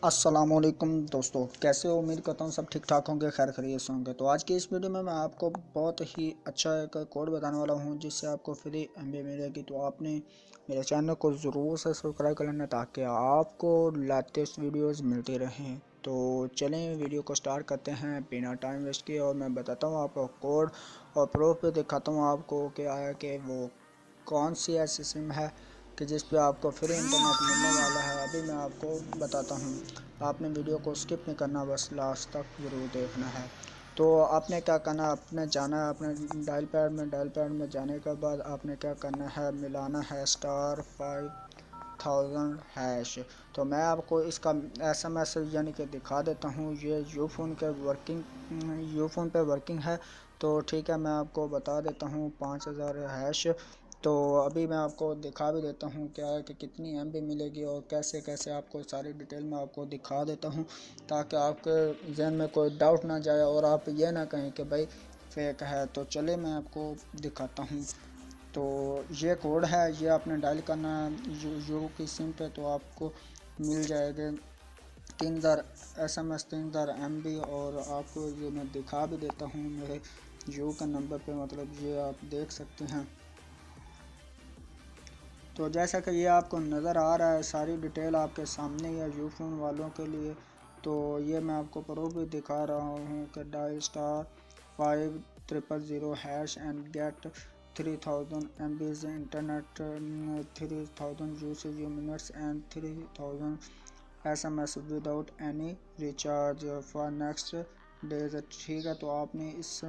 अस्सलामुअलैकुम दोस्तों, कैसे हो? उम्मीद करता हूँ सब ठीक ठाक होंगे, खैर खैरियत से होंगे। तो आज की इस वीडियो में मैं आपको बहुत ही अच्छा एक कोड बताने वाला हूँ जिससे आपको फ्री एमबी मिलेगी। तो आपने मेरे चैनल को ज़रूर से सब्सक्राइब कर लेना ताकि आपको लेटेस्ट वीडियोस मिलती रहें। तो चलें वीडियो को स्टार्ट करते हैं बिना टाइम वेस्ट किए, और मैं बताता हूँ आपको कोड और प्रूफ पे दिखाता हूँ आपको क्या है कि वो कौन सी ऐसी सिम है कि जिस पे आपको फ्री इंटरनेट मिलने वाला है। अभी मैं आपको बताता हूँ, आपने वीडियो को स्किप नहीं करना, बस लास्ट तक ज़रूर देखना है। तो आपने क्या करना है, आपने जाना है अपने डायल पैड में जाने के बाद आपने क्या करना है, मिलाना है *5000#। तो मैं आपको इसका SMS यानी कि दिखा देता हूँ। ये यूफ़ोन पे वर्किंग है। तो ठीक है, मैं आपको बता देता हूँ 5000#। तो अभी मैं आपको दिखा भी देता हूँ क्या है कि कितनी एमबी मिलेगी और कैसे कैसे आपको सारी डिटेल में आपको दिखा देता हूँ, ताकि आपके जहन में कोई डाउट ना जाए और आप ये ना कहें कि भाई फेक है। तो चले मैं आपको दिखाता हूँ। तो ये कोड है, ये आपने डायल करना है यू की सिम पे, तो आपको मिल जाएगा 3000 SMS, 3000 MB। और आपको ये मैं दिखा भी देता हूँ मेरे यू का नंबर पे, मतलब ये आप देख सकते हैं। तो जैसा कि ये आपको नज़र आ रहा है, सारी डिटेल आपके सामने है यूफोन वालों के लिए। तो ये मैं आपको प्रूफ भी दिखा रहा हूँ कि dial *5000# and get 3000 MBs internet, 3000 usage minutes and 3000 SMS without any recharge for next days. ठीक है, तो आपने इस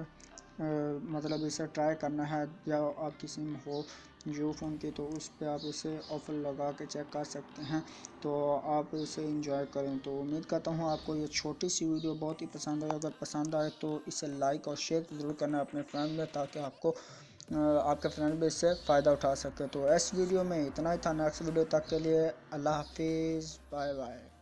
मतलब इसे ट्राई करना है, या आपकी सिम हो जियो फ़ोन की तो उस पर आप इसे ऑफ़र लगा के चेक कर सकते हैं। तो आप इसे एंजॉय करें। तो उम्मीद करता हूँ आपको ये छोटी सी वीडियो बहुत ही पसंद आए। अगर पसंद आए तो इसे लाइक और शेयर ज़रूर करना अपने फ्रेंड में, ताकि आपको आपके फ्रेंड भी इससे फ़ायदा उठा सके। तो इस वीडियो में इतना ही था। नेक्स्ट वीडियो तक के लिए अल्लाह हाफिज़, बाय बाय।